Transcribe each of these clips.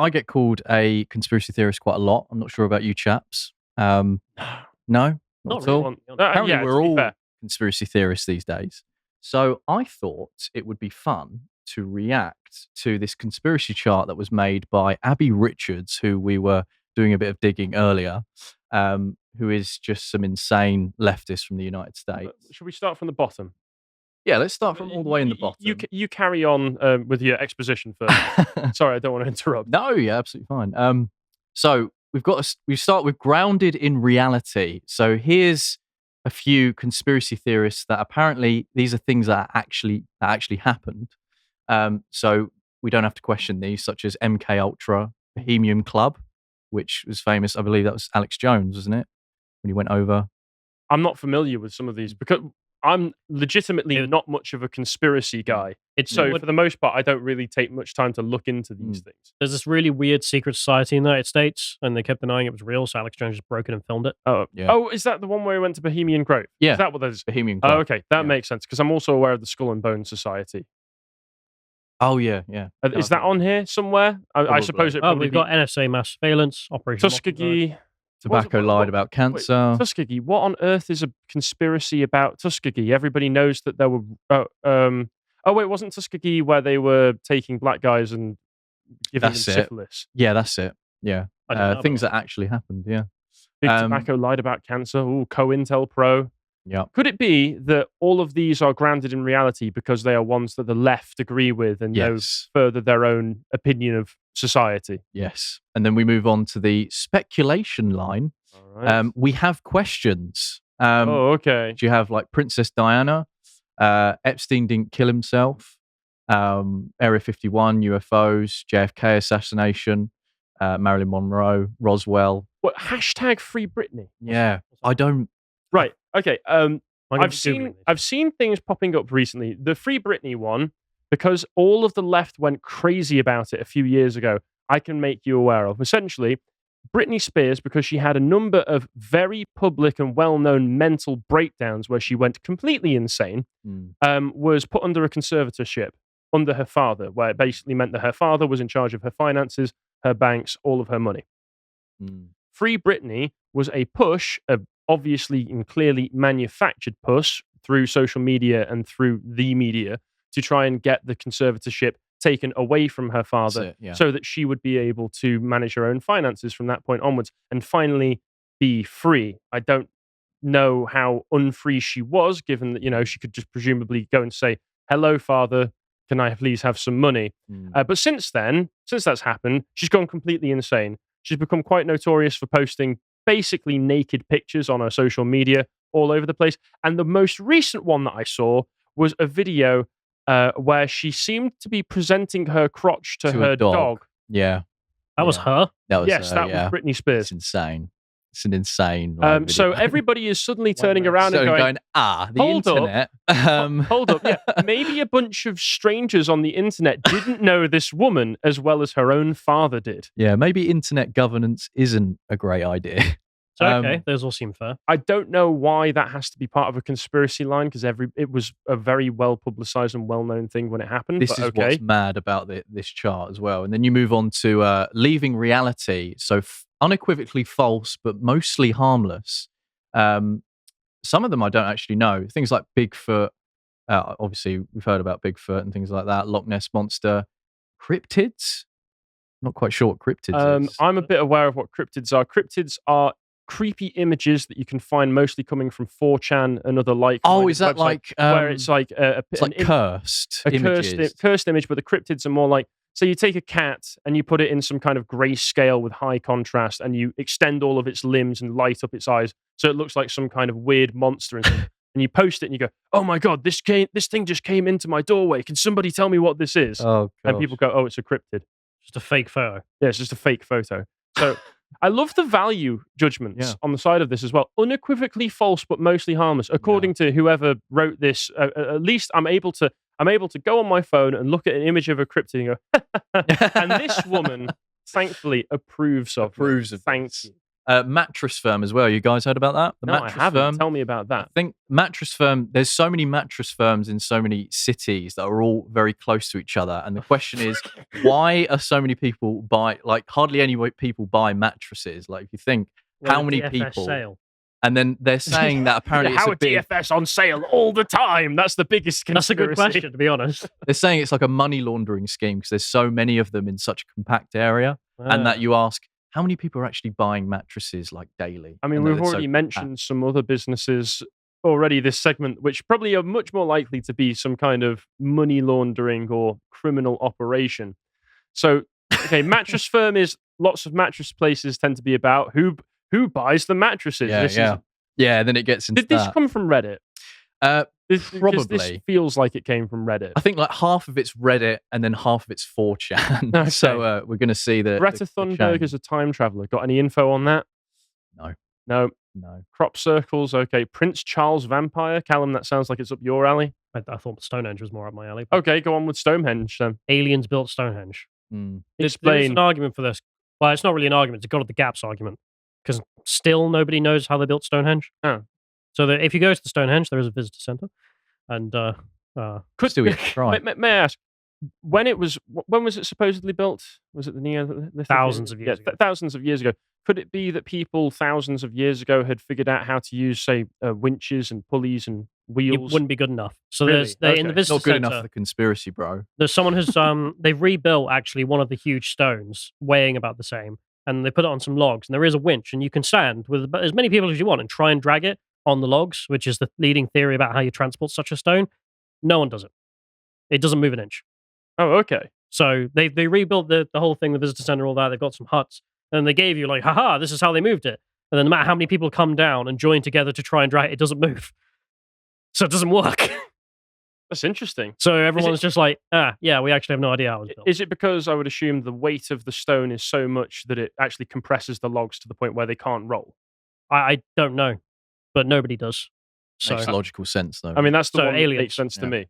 I get called a conspiracy theorist quite a lot. I'm not sure about you chaps. No, not Not at really. all. Apparently, Yeah, we're to be all fair. conspiracy theorists these days. So I thought it would be fun to react to this conspiracy chart that was made by Abby Richards, who we were doing a bit of digging earlier, who is just some insane leftist from the United States. Should we start from the bottom? Yeah, let's start from all the way in the bottom. You carry on with your exposition first. Sorry, I don't want to interrupt. No, yeah, absolutely fine. So we start with grounded in reality. So here's a few conspiracy theorists that apparently these are things that actually happened. So we don't have to question these, such as MK Ultra, Bohemian Club, which was famous. I believe that was Alex Jones, wasn't it? When he went over. I'm not familiar with some of these because I'm legitimately not much of a conspiracy guy. So for the most part, I don't really take much time to look into these things. There's this really weird secret society in the United States, and they kept denying it was real, so Alex Jones just broke it and filmed it. Oh, yeah. Oh, is that the one where he went to Bohemian Grove? Yeah. Is that what that is? Bohemian Club. Oh, okay. That makes sense, because I'm also aware of the Skull and Bones Society. Oh, yeah, yeah. Is that on here somewhere? I suppose it probably we've got NSA mass surveillance, Operation Tuskegee. Tobacco lied about cancer. Wait, Tuskegee. What on earth is a conspiracy about Tuskegee? Everybody knows that there were... oh, wait, wasn't Tuskegee where they were taking black guys and giving them syphilis? Yeah, that's it. Yeah. Things that actually happened, yeah. Big Tobacco lied about cancer. Ooh, COINTELPRO. Yeah. Could it be that all of these are grounded in reality because they are ones that the left agree with and know further their own opinion of society? Yes. And then we move on to the speculation line. All right. We have questions. Okay. Do you have like Princess Diana? Epstein didn't kill himself. Area 51, UFOs, JFK assassination, Marilyn Monroe, Roswell. What, hashtag Free Britney? Yeah. I don't... Right. Okay. I've seen things popping up recently. The Free Britney one, because all of the left went crazy about it a few years ago, I can make you aware of. Essentially, Britney Spears, because she had a number of very public and well-known mental breakdowns where she went completely insane, was put under a conservatorship under her father, where it basically meant that her father was in charge of her finances, her banks, all of her money. Free Britney was a push, obviously and clearly manufactured push through social media and through the media to try and get the conservatorship taken away from her father so that she would be able to manage her own finances from that point onwards and finally be free. I don't know how unfree she was, given that, she could just presumably go and say, "Hello, father, can I please have some money?" But since that's happened, she's gone completely insane. She's become quite notorious for posting basically naked pictures on her social media all over the place. And the most recent one that I saw was a video where she seemed to be presenting her crotch to her dog. Yeah. That was her? That was was Britney Spears. It's insane. It's an insane so everybody is suddenly turning around and going, the internet. Hold up. Yeah, maybe a bunch of strangers on the internet didn't know this woman as well as her own father did. Yeah, maybe internet governance isn't a great idea. So, okay, those all seem fair. I don't know why that has to be part of a conspiracy line, because it was a very well publicized and well known thing when it happened. This is what's mad about this chart as well. And then you move on to leaving reality. So unequivocally false, but mostly harmless. Some of them I don't actually know. Things like Bigfoot. Obviously, we've heard about Bigfoot and things like that. Loch Ness Monster. Cryptids? Not quite sure what cryptids is. I'm a bit aware of what cryptids are. Cryptids are creepy images that you can find mostly coming from 4chan and other like. Oh, is that like where it's like cursed images? Cursed image, but the cryptids are more like, so you take a cat and you put it in some kind of grayscale with high contrast, and you extend all of its limbs and light up its eyes, so it looks like some kind of weird monster. And you post it and you go, "Oh my god, this thing just came into my doorway. Can somebody tell me what this is?" Oh, and people go, "Oh, it's a cryptid." Just a fake photo. Yeah, it's just a fake photo. So I love the value judgments on the side of this as well. Unequivocally false, but mostly harmless. According to whoever wrote this, at least I'm able to go on my phone and look at an image of a cryptid and go, and this woman, thankfully, approves of it. Thank you. Mattress Firm as well. You guys heard about that? The No, Mattress I haven't. Firm. Tell me about that. I think Mattress Firm, there's so many mattress firms in so many cities that are all very close to each other. And the question is, why are so many people hardly any people buy mattresses? Like, if you think, how many DFS people? Sale. And then they're saying that apparently how it's a big... DFS on sale all the time? That's the biggest conspiracy. That's a good question, to be honest. They're saying it's like a money laundering scheme because there's so many of them in such a compact area. And that you ask, how many people are actually buying mattresses like daily? I mean, we've already mentioned some other businesses already this segment, which probably are much more likely to be some kind of money laundering or criminal operation. So, okay, Mattress Firm is lots of mattress places tend to be about who buys the mattresses. Yeah, then it gets into Did this come from Reddit? Probably. This feels like it came from Reddit. I think like half of it's Reddit and then half of it's 4chan. Okay. So we're going to see the Greta Thunberg is a time traveler. Got any info on that? No. Crop circles. Okay. Prince Charles vampire. Callum, that sounds like it's up your alley. I thought Stonehenge was more up my alley. Okay, go on with Stonehenge then. Aliens built Stonehenge. There's Explain. an argument for this. Well, it's not really an argument. It's a God of the Gaps argument. Because still nobody knows how they built Stonehenge. Oh. So if you go to the Stonehenge, there is a visitor centre. And could still try. May I ask, when was it supposedly built? Was it the Neolithic? Thousands of years ago. Thousands of years ago. Could it be that people thousands of years ago had figured out how to use, say, winches and pulleys and wheels? It wouldn't be good enough. So Really? in the visitor Not good centre, enough for the conspiracy, bro. there's someone who's they've rebuilt actually one of the huge stones weighing about the same, and they put it on some logs, and there is a winch, and you can stand with as many people as you want and try and drag it on the logs, which is the leading theory about how you transport such a stone. No one does it. It doesn't move an inch. Oh, okay. So they rebuilt the whole thing, the visitor center, all that. They've got some huts, and they gave you like, haha, this is how they moved it. And then no matter how many people come down and join together to try and drag it, it doesn't move. So it doesn't work. That's interesting. So everyone's just like, yeah, we actually have no idea how it was built. Is it because I would assume the weight of the stone is so much that it actually compresses the logs to the point where they can't roll? I don't know, but nobody does. So Makes logical sense, though. I mean, that's the So one that aliens. makes sense to me.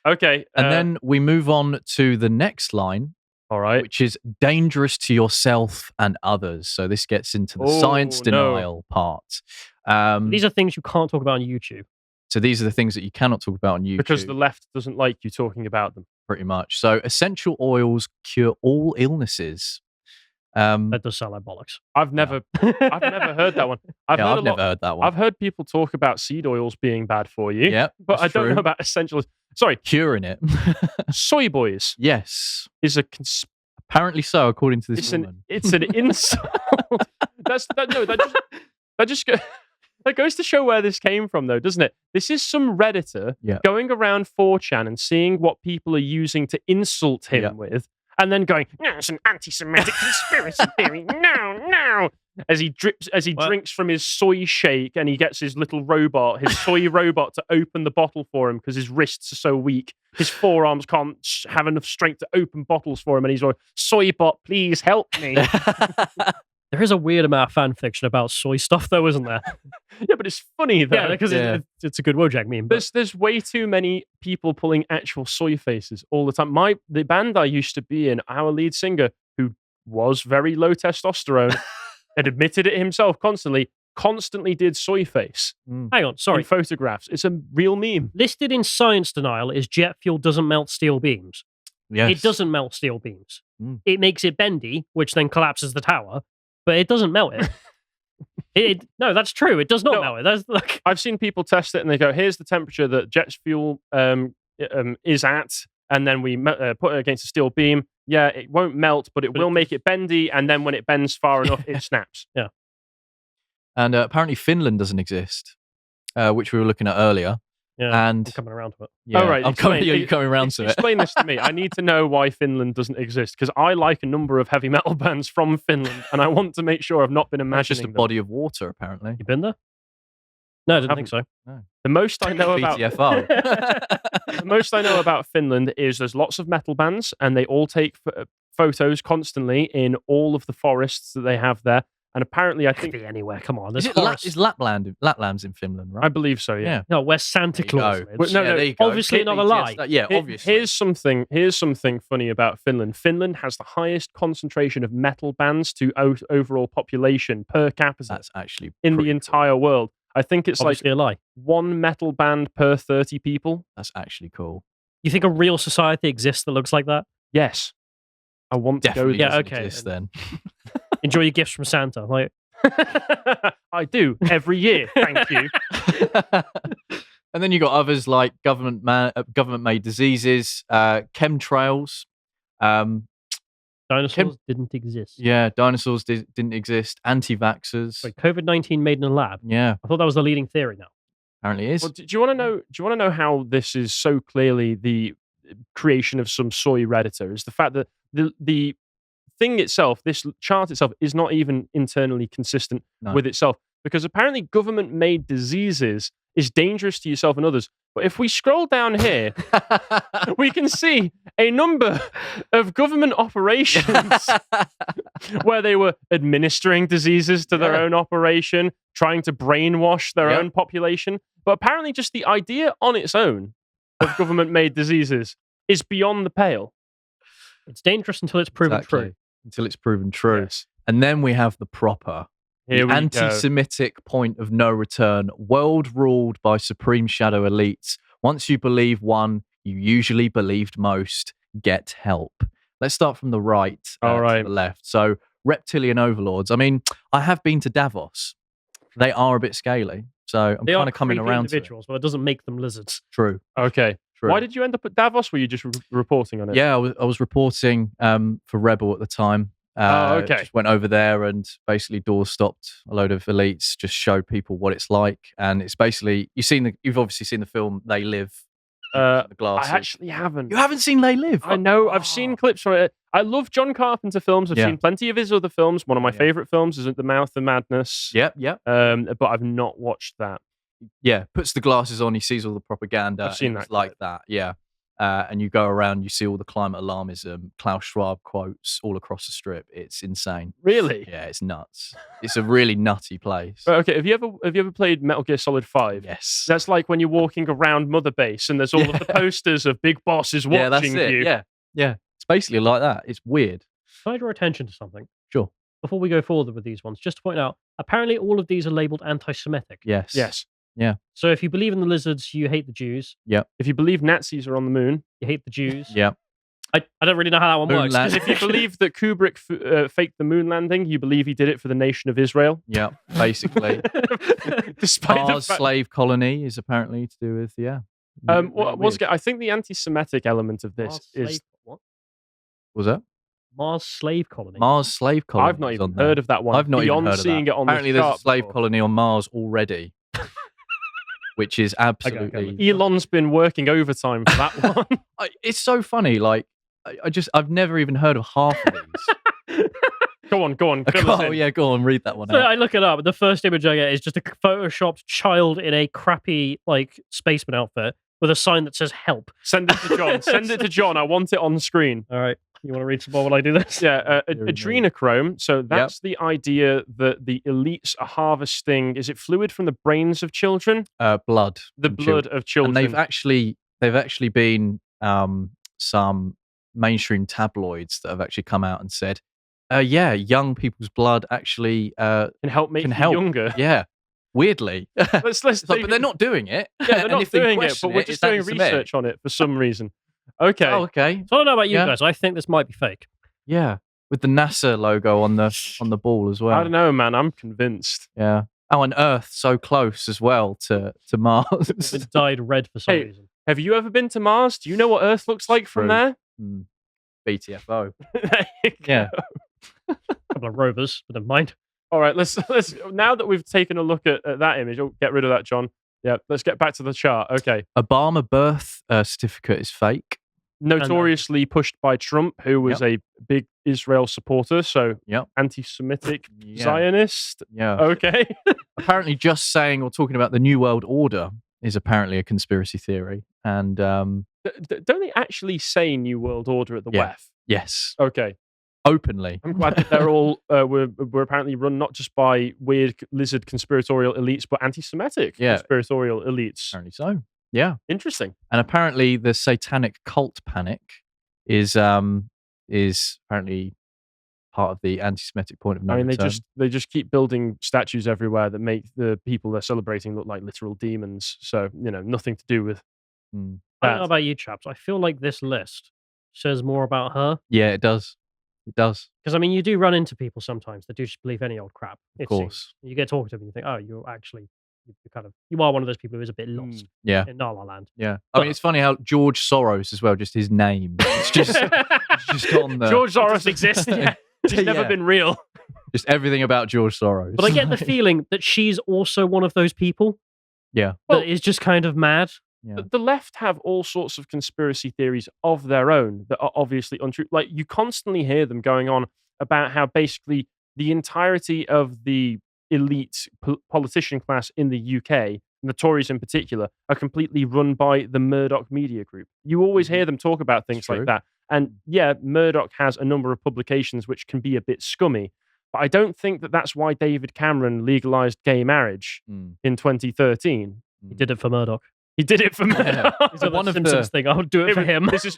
Okay. And then we move on to the next line, all right, which is dangerous to yourself and others. So this gets into the science denial part. these are things you can't talk about on YouTube. So these are the things that you cannot talk about on YouTube. Because the left doesn't like you talking about them. Pretty much. So essential oils cure all illnesses. That does sound like bollocks. I've never heard that one. I've never heard that one. I've heard people talk about seed oils being bad for you. Yeah, but I don't know about essential. Sorry, curing it. Soy boys. Yes, is a apparently so, according to this woman. It's an insult. That goes to show where this came from, though, doesn't it? This is some Redditor going around 4chan and seeing what people are using to insult him with, and then going, "No, it's an anti-Semitic conspiracy theory. No." As he drinks from his soy shake, and he gets his little robot, his soy robot, to open the bottle for him because his wrists are so weak, his forearms can't have enough strength to open bottles for him, and he's like, "Soybot, please help me." There is a weird amount of fan fiction about soy stuff, though, isn't there? Yeah, but it's funny, though. Yeah, because it's a good Wojak meme. But there's way too many people pulling actual soy faces all the time. The band I used to be in, our lead singer, who was very low testosterone, had admitted it himself constantly did soy face. Hang on, sorry. In photographs. It's a real meme. Listed in science denial is jet fuel doesn't melt steel beams. Yes. It doesn't melt steel beams. It makes it bendy, which then collapses the tower. But it doesn't melt it. No, that's true. It does not melt it. That's like... I've seen people test it and they go, here's the temperature that jet fuel is at, and then we put it against a steel beam. Yeah, it won't melt, but it will make it bendy, and then when it bends far enough, it snaps. Yeah. And apparently Finland doesn't exist, which we were looking at earlier. Yeah, and I'm coming around to it. Yeah, oh, right. You're coming around to it. Explain this to me. I need to know why Finland doesn't exist, because I like a number of heavy metal bands from Finland, and I want to make sure I've not been imagining It's just a body of water, apparently. You been there? No, I didn't think so. No. The most I know about BTFO. The most I know about Finland is there's lots of metal bands, and they all take photos constantly in all of the forests that they have there. And apparently, I Could think be anywhere. Come on, Is Lapland's in Finland, right? I believe so. Yeah. no, where Santa There you Claus go. lives. Well, no, Yeah, no, there you go. obviously not a lie. Yeah, obviously. Here's something funny about Finland. Finland has the highest concentration of metal bands to overall population per capita That's actually in the pretty entire cool. world. I think it's Obviously a lie. like one metal band per 30 people. That's actually cool. You think a real society exists that looks like that? Yes. I want to Definitely go there. doesn't okay. exist then. Enjoy your gifts from Santa. Like, I do every year. Thank you. And then you got others like government-made diseases, chemtrails. dinosaurs didn't exist. Yeah, dinosaurs didn't exist. Anti-vaxxers. Wait, COVID-19 made in a lab. Yeah, I thought that was the leading theory now. apparently it is. Well, do you want to know? Do you want to know how this is so clearly the creation of some soy redditor? Is the fact that the thing itself, this chart itself, is not even internally consistent with itself, because apparently government-made diseases is dangerous to yourself and others. But if we scroll down here, we can see a number of government operations where they were administering diseases to their own operation, trying to brainwash their own population. But apparently just the idea on its own of government-made diseases is beyond the pale. It's dangerous until it's proven true. Until it's proven true. Yes. And then we have the proper. Here The we anti-Semitic point of no return, world ruled by supreme shadow elites. Once you believe one, you usually believed most. Get help. Let's start from the right to the left. So reptilian overlords. I mean, I have been to Davos. They are a bit scaly. So I'm kind of coming around to it. individuals, but it doesn't make them lizards. True. Okay. True. Why did you end up at Davos? Were you just reporting on it? Yeah, I was reporting for Rebel at the time. Okay. Just went over there and basically door stopped a load of elites, just showed people what it's like. And it's basically, you've obviously seen the film They Live. The glasses. I actually haven't. You haven't seen They Live? I know. I've seen clips from it. I love John Carpenter films. I've seen plenty of his other films. One of my favorite films is The Mouth of Madness. Yep. But I've not watched that. Yeah, puts the glasses on, he sees all the propaganda. I've seen it's that. like that, yeah. And you go around, you see all the climate alarmism, Klaus Schwab quotes all across the strip. It's insane. Really? Yeah, it's nuts. It's a really nutty place. But okay, have you ever played Metal Gear Solid 5? Yes. That's like when you're walking around Mother Base and there's all of the posters of big bosses watching that's it. you. Yeah. It's basically like that. It's weird. Can I draw attention to something? Sure. Before we go forward with these ones, just to point out, apparently all of these are labeled anti-Semitic. Yes. Yeah. So if you believe in the lizards, you hate the Jews. Yep. If you believe Nazis are on the moon, You hate the Jews. Yep. I don't really know how that one works. Moonland. if you believe that Kubrick faked the moon landing, you believe he did it for the nation of Israel. Yep. Basically. Despite Mars the fact, slave colony is apparently to do with, I think the anti-Semitic element of this Mars is slave, what? Was that? Mars slave colony. Mars slave colony. I've not is even on there. heard of that one. I've not beyond even heard of seeing that. it on Apparently the there's a chart slave before. colony on Mars already. Which is absolutely... Elon's been working overtime for that one. It's so funny. Like, I've never even heard of half of these. Go on. Fill us in. Yeah, go on, read that one So out. I look it up. The first image I get is just a photoshopped child in a crappy like spaceman outfit with a sign that says "Help." Send it to John. Send it to John. I want it on screen. All right, you want to read some more while I do this? Yeah, Dear me. adrenochrome. So that's the idea that the elites are harvesting. Is it fluid from the brains of children? Blood. The from blood of children. And they've actually been some mainstream tabloids that have actually come out and said, young people's blood actually can help make can you help. younger. Yeah. Weirdly. Let's But they're not doing it. Yeah, they're And not if they doing it, question but we're it's just doing anti-Semitic. research on it for some reason. Okay. Oh, okay. So I don't know about you Yeah. guys. I think this might be fake. Yeah. With the NASA logo on the ball as well. I don't know, man. I'm convinced. Yeah. Oh, and Earth so close as well to Mars. It dyed red for some Hey, reason. Have you ever been to Mars? Do you know what Earth looks like from True. there? BTFO. There you go. Yeah. A couple of rovers, but never mind. All right, let's now that we've taken a look at that image, get rid of that, John. Yeah, let's get back to the chart. Okay. Obama birth certificate is fake. Notoriously pushed by Trump, who was a big Israel supporter, so Yep. anti-Semitic Yeah. Zionist. Yeah. Okay. Apparently, just saying or talking about the New World Order is apparently a conspiracy theory. And Don't they actually say New World Order at the Yeah. WEF? yes, Okay. openly. I'm glad that they're all were apparently run not just by weird lizard conspiratorial elites, but anti-Semitic conspiratorial elites. Apparently so. Yeah. Interesting. And apparently the satanic cult panic is apparently part of the anti-Semitic point of no return. They just keep building statues everywhere that make the people they're celebrating look like literal demons. So, nothing to do with I don't know about you chaps. I feel like this list says more about her. Yeah, it does. It does. Because, you do run into people sometimes that do just believe any old crap. Of course. You get talking to them and you think, oh, you are one of those people who is a bit lost in La La Land. Yeah. It's funny how George Soros as well, just his name. It's just on the... George Soros exists. Yeah. He's never been real. Just everything about George Soros. But I get the feeling that she's also one of those people. Yeah. That is just kind of mad. Yeah. The left have all sorts of conspiracy theories of their own that are obviously untrue. Like, you constantly hear them going on about how basically the entirety of the elite politician class in the UK, and the Tories in particular, are completely run by the Murdoch media group. You always hear them talk about things like that. And yeah, Murdoch has a number of publications which can be a bit scummy, but I don't think that that's why David Cameron legalized gay marriage in 2013. He did it for Murdoch. He did it for Murdoch. It's one of Simpsons thing. I'll do it for him. This is...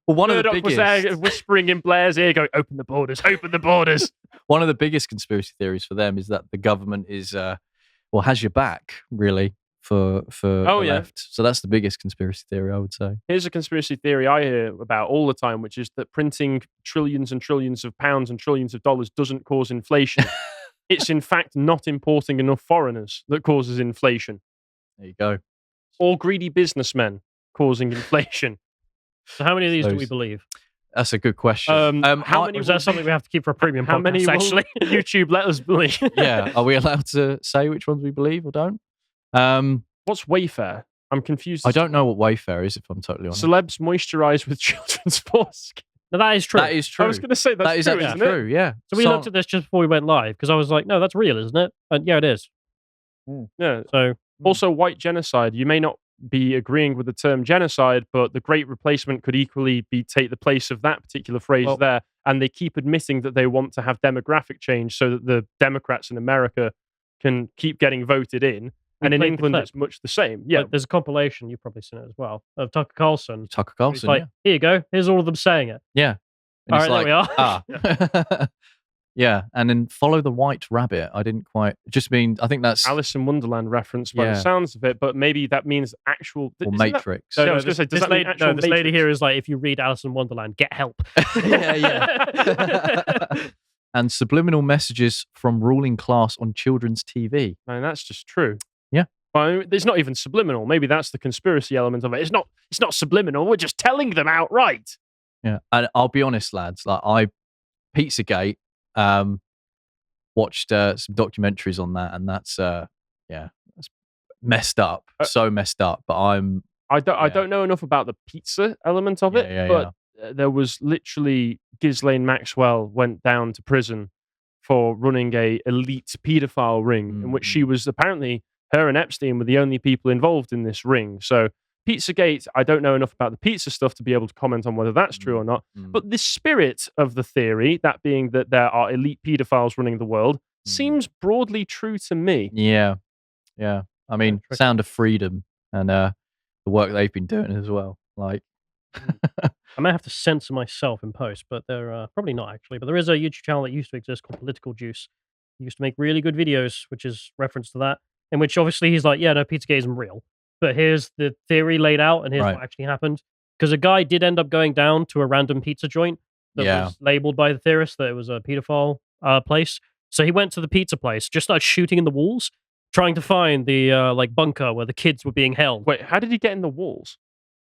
Well, one Murdoch of the biggest... was there whispering in Blair's ear, going, "Open the borders, open the borders." One of the biggest conspiracy theories for them is that the government is, has your back, really, for the left. So that's the biggest conspiracy theory, I would say. Here's a conspiracy theory I hear about all the time, which is that printing trillions and trillions of pounds and trillions of dollars doesn't cause inflation. It's in fact not importing enough foreigners that causes inflation. There you go. Or greedy businessmen causing inflation. So how many of these do we believe? That's a good question. How many? Is that something we have to keep for a premium podcast? Many actually, YouTube let us believe. Yeah, are we allowed to say which ones we believe or don't? What's Wayfair? I'm confused. I don't know what Wayfair is, if I'm totally honest. Celebs moisturize with children's foreskin. No, that is true. That is true. I was going to say that is actually true. Yeah. So we looked at this just before we went live because I was like, "No, that's real, isn't it?" And yeah, it is. Yeah. So also, white genocide. You may not be agreeing with the term genocide, but the Great Replacement could equally take the place of that particular phrase there. And they keep admitting that they want to have demographic change so that the Democrats in America can keep getting voted in. And in England, it's much the same. Yeah, but there's a compilation, you've probably seen it as well, of Tucker Carlson. Yeah. Here you go. Here's all of them saying it. Yeah. And all right, there we are. Yeah, and then follow the white rabbit. I didn't quite... I think that's... Alice in Wonderland reference by the sounds of it, but maybe that means actual... Or Matrix. I was going to say, does that mean actual this lady here is like, if you read Alice in Wonderland, get help. Yeah. And subliminal messages from ruling class on children's TV. No, that's just true. Yeah. Well, it's not even subliminal. Maybe that's the conspiracy element of it. It's not subliminal. We're just telling them outright. Yeah, and I'll be honest, lads. Pizzagate... watched some documentaries on that, and that's that's messed up, so messed up. But I don't know enough about the pizza element of it, but there was literally Ghislaine Maxwell went down to prison for running a elite paedophile ring in which she was apparently, her and Epstein were the only people involved in this ring. So Pizzagate, I don't know enough about the pizza stuff to be able to comment on whether that's true or not. But the spirit of the theory, that being that there are elite pedophiles running the world, seems broadly true to me. Yeah. I mean, Sound of Freedom and the work they've been doing as well. Like, I may have to censor myself in post, but they're probably not actually. But there is a YouTube channel that used to exist called Political Juice. He used to make really good videos, which is reference to that, in which obviously he's like, yeah, no, Pizzagate isn't real. But here's the theory laid out, and here's what actually happened. Because a guy did end up going down to a random pizza joint that was labeled by the theorists that it was a pedophile place. So he went to the pizza place, just started shooting in the walls, trying to find the bunker where the kids were being held. Wait, how did he get in the walls?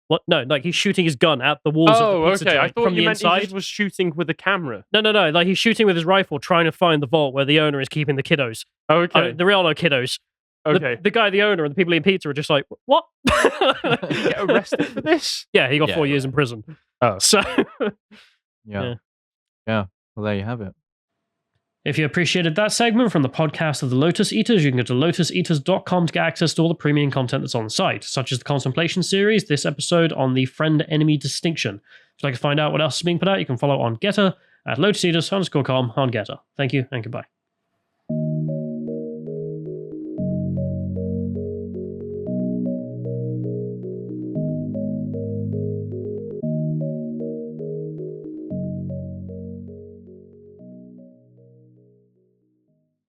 What? No, like he's shooting his gun at the walls of the pizza joint I thought from you the meant inside. he just was shooting with a camera. No. Like he's shooting with his rifle, trying to find the vault where the owner is keeping the kiddos. Okay. There are no kiddos. Okay. The guy, the owner, and the people eating pizza are just like, what? Did he get arrested for this? Yeah, he got 4 years in prison. Oh. So, yeah. Well, there you have it. If you appreciated that segment from the podcast of the Lotus Eaters, you can go to lotuseaters.com to get access to all the premium content that's on the site, such as the Contemplation series, this episode on the friend-enemy distinction. If you'd like to find out what else is being put out, you can follow on Getter at lotuseaters_com on Getter. Thank you and goodbye.